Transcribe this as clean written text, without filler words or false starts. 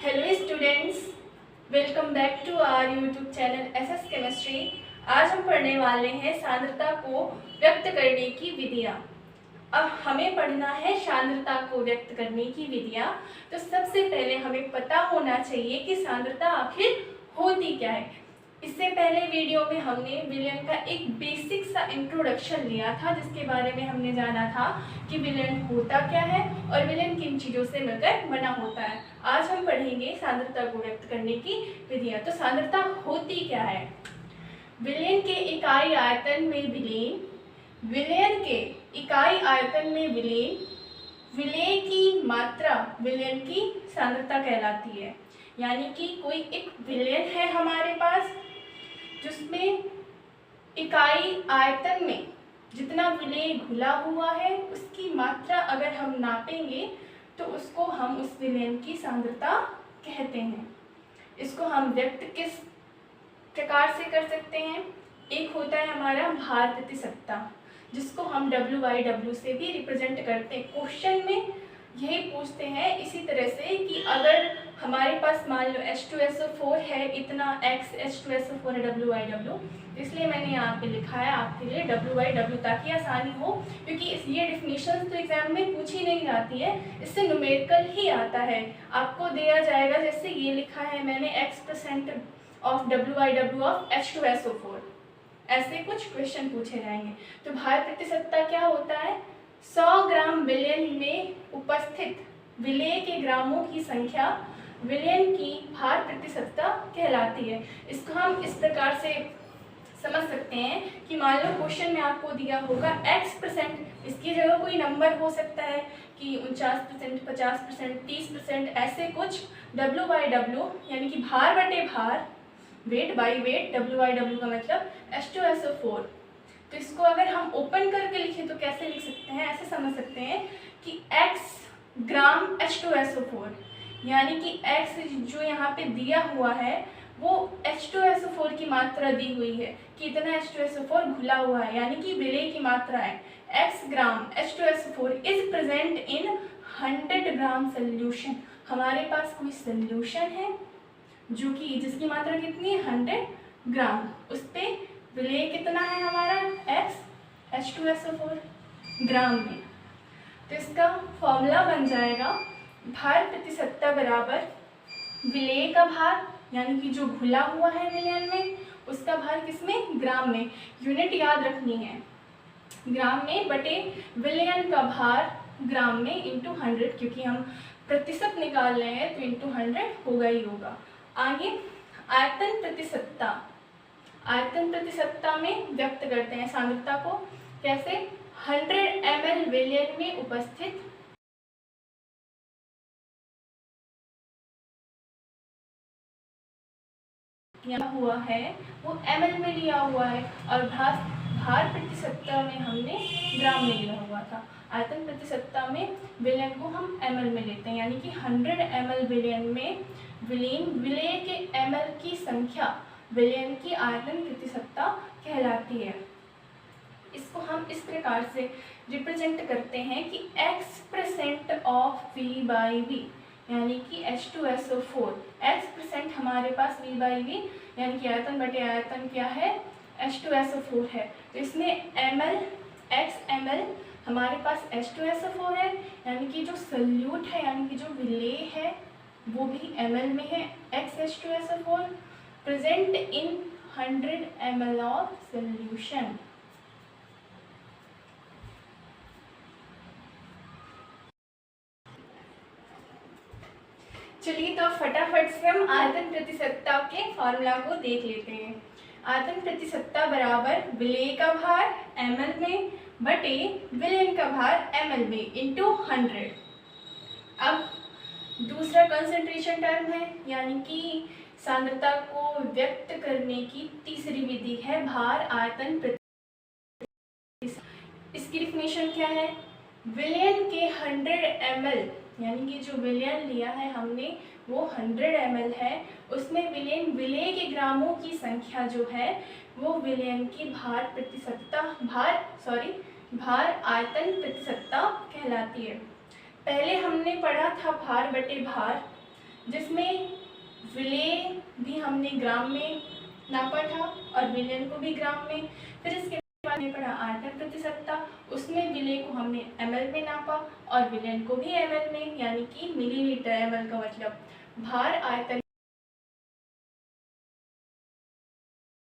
Hello students, welcome back to our YouTube channel SS chemistry. आज हम पढ़ने वाले हैं सांद्रता को व्यक्त करने की विधियाँ। अब हमें पढ़ना है सांद्रता को व्यक्त करने की विधियाँ। तो सबसे पहले हमें पता होना चाहिए कि सांद्रता आखिर होती क्या है। इससे पहले वीडियो में हमने विलयन का एक बेसिक सा इंट्रोडक्शन लिया था, जिसके बारे में हमने जाना था कि विलयन होता क्या है और विलयन किन चीज़ों से मिलकर बना होता है। आज हम पढ़ेंगे सांद्रता को व्यक्त करने की विधियाँ। तो सांद्रता होती क्या है? विलयन के इकाई आयतन में विलयन, विलयन के इकाई आयतन में विलयन, विलय की मात्रा विलयन की सांद्रता कहलाती है। यानी कि कोई एक विलयन है हमारे पास जिसमें इकाई आयतन में जितना विलय घुला हुआ है उसकी मात्रा अगर हम नापेंगे तो उसको हम उस विलयन की सांद्रता कहते हैं। इसको हम व्यक्त किस प्रकार से कर सकते हैं? एक होता है हमारा भार प्रतिशतता, जिसको हम W/W से भी रिप्रेजेंट करते हैं। क्वेश्चन में यही पूछते हैं इसी तरह से कि अगर हमारे पास मान लो H2SO4 है, इतना X H2SO4 है W/W, इसलिए मैंने यहाँ पे लिखा है आपके लिए W/W ताकि आसानी हो, क्योंकि ये डिफिनीशन तो एग्जाम में पूछी नहीं जाती है, इससे न्यूमेरिकल ही आता है। आपको दिया जाएगा जैसे ये लिखा है मैंने X% of W/W of H2SO4, ऐसे कुछ क्वेश्चन पूछे जाएंगे। तो भार प्रतिशतता क्या होता है? 100 ग्राम विलयन में उपस्थित विलय के ग्रामों की संख्या विलयन की भार प्रतिशतता कहलाती है। इसको हम इस प्रकार से समझ सकते हैं कि मान लो क्वेश्चन में आपको दिया होगा X%, इसकी जगह कोई नंबर हो सकता है कि 49%, 50%, 30%, ऐसे कुछ W/W यानी कि भार बटे भार, वेट बाई वेट, W/W का मतलब H2SO4। तो इसको अगर हम ओपन करके लिखें तो कैसे लिख सकते हैं? ऐसे समझ सकते हैं कि X ग्राम H2SO4 यानी कि X जो यहाँ पे दिया हुआ है वो H2SO4 की मात्रा दी हुई है कि इतना H2SO4 घुला हुआ है, यानी कि विलय की मात्रा है। X gram H2SO4 is present in 100 gram solution. हमारे पास कोई सोल्यूशन है जो कि जिसकी मात्रा कितनी है? 100 ग्राम। उस पर विलय कितना है हमारा? X H2SO4 ग्राम में। तो इसका फॉर्मूला बन जाएगा भार प्रतिशतता बराबर विलय का भार, यानी कि जो घुला हुआ है विलयन में उसका भार किसमें? ग्राम में। यूनिट याद रखनी है, ग्राम में बटे विलयन का भार ग्राम में इंटू 100, क्योंकि हम प्रतिशत निकाल रहे हैं तो इंटू 100 होगा ही होगा। आगे आयतन प्रतिशतता, आयतन प्रतिशतता में व्यक्त करते हैं सांद्रता को। कैसे? 100 ml विलयन में उपस्थित लिया हुआ है वो ml में लिया हुआ है, और भार प्रतिशतता में हमने ग्राम में लिया हुआ था। आयतन प्रतिशतता में विलयन को हम ml में लेते हैं, यानी कि 100 ml विलयन में विलय के ml की संख्या विलयन की आयतन प्रतिशतता कहलाती है। इसको हम इस प्रकार से रिप्रेजेंट करते हैं कि X% ऑफ V/V, यानी कि H2SO4 X% हमारे पास V/V यानी कि आयतन बटे आयतन क्या है? H2SO4 है। तो इसमें ml X ml हमारे पास H2SO4 है, यानी कि जो सल्यूट है यानी कि जो विलय है वो भी ml में है। X H2SO4 present in 100 ml of solution. चलिए तो फटाफट से हम आयतन प्रतिशतता के फॉर्मूला को देख लेते हैं। आयतन प्रतिशतता बराबर विलय का भार ml में बटे विलयन का भार ml में इंटू 100। अब दूसरा कंसंट्रेशन टर्म है, यानी कि सांद्रता को व्यक्त करने की तीसरी विधि है भार आयतन प्रतिशत। इसकी डिफिनेशन क्या है? विलयन के 100 ml यानी कि जो विलयन लिया है हमने वो 100 ml है, उसमें विलय के ग्रामों की संख्या जो है वो विलयन की भार आयतन प्रतिशतता कहलाती है। पहले हमने पढ़ा था भार बटे भार, जिसमें विलेय भी हमने ग्राम में नापा था और विलयन को भी ग्राम में। फिर इसके बाद हमने पढ़ा आयतन प्रतिशतता, उसमें विलेय को हमने ml में नापा और विलयन को भी ml में, यानी कि मिलीलीटर। ml का मतलब भार आयतन